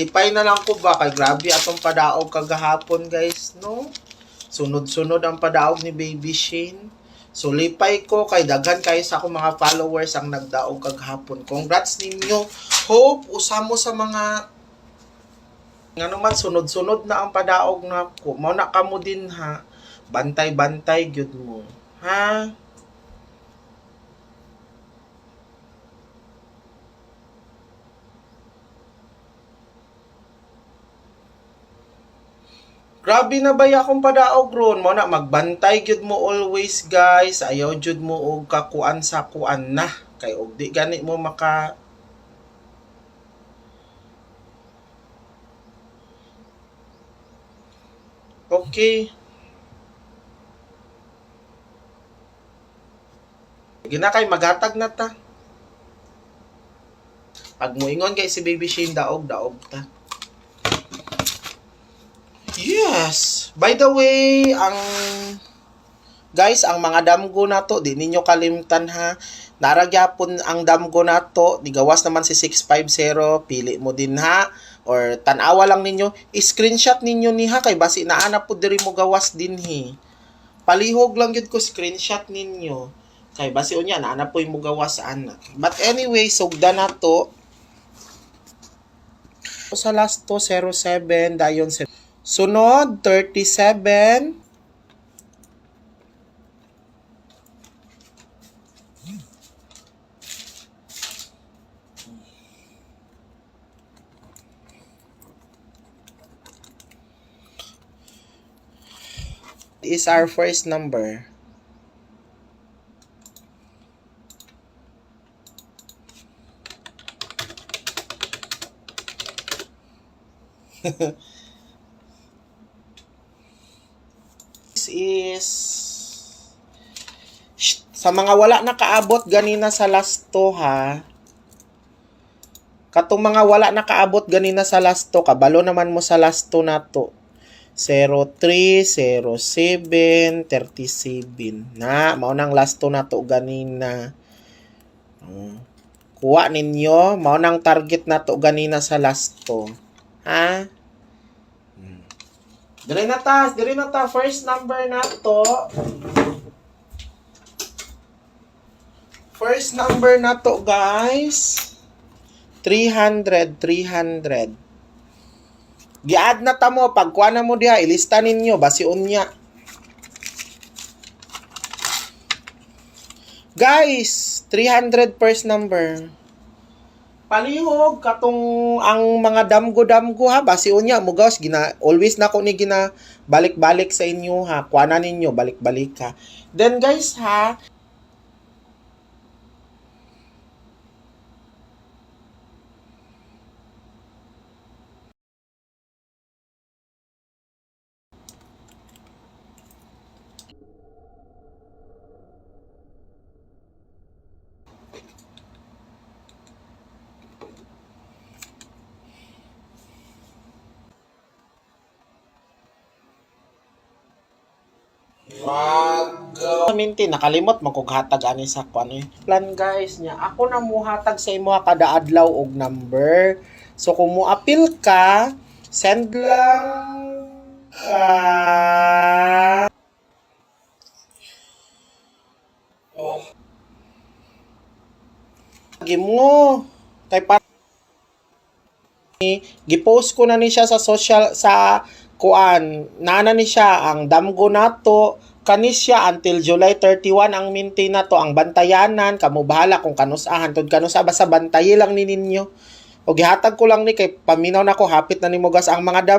Ipay na lang ko ba kay grabe atong padaog kagahapon guys, no? Sunod-sunod ang padaog ni Baby Shane. So lipay ko kay daghan kayo sa akong mga followers ang nagdaog kagahapon. Congrats ninyo. Hope usamo sa mga nga naman sunod-sunod na ang padaog na ko. Mao na kamo din ha. Bantay-bantay gyud mo. Ha? Grabe na ba akong padaog ron? Mo na magbantay gyud mo always guys. Ayaw jud mo og kakuan sa kuan na. Kay og di gani mo maka Okay. Gina kay maghatag na ta. Pag muingon kay si Baby Shane daog ta. Yes. By the way, ang mga damgo nato di ninyo kalimtan ha. Naragyapon ang damgo nato, digawas naman si 650, pili mo din ha or tan-awa lang ninyo, screenshot ninyo ni ha kay basi naana po diri mo gawas din hi. Palihog lang gyud ko screenshot ninyo. Kay basi unya naana po mo gawas ana. But anyway, sugda nato. Sa last to 07 dayon sunod 37 is our first number. This is sa mga wala nakaabot ganina sa last to ha. Katong mga wala nakaabot ganina sa last to, kabalo naman mo sa last to na to. 03, 07, 37. Na, mao nang last to na to ganina. Kuha ninyo, mao nang target na to ganina sa last to. Ha? Dire na ta, first number na to. First number na to, guys. 300. Gi-add na ta mo, pagkuha na mo diha, ilista ninyo, basi unya. Guys, 300 first number. Palihog katong ang mga damgo ha, basi unya mo guys, always na ko ni gina balik-balik sa inyo ha, kuha na ninyo, balik-balik ha. Then guys ha, minti nakalimot magkughatag ani sa kwan plan guys nya ako na muhatag sa imo kada adlaw og number, so kung mo appeal ka send lang mo kay pa gipost ko na ni siya sa social sa kuan nana ni siya ang damgo nato kanis siya until July 31 ang minti na to ang bantayanan kamo bahala kung kanusahan tud kanusa basta bantayi lang ni ninyo o gihatag ko lang ni kay paminaw na ko hapit na nimo gas ang mga dam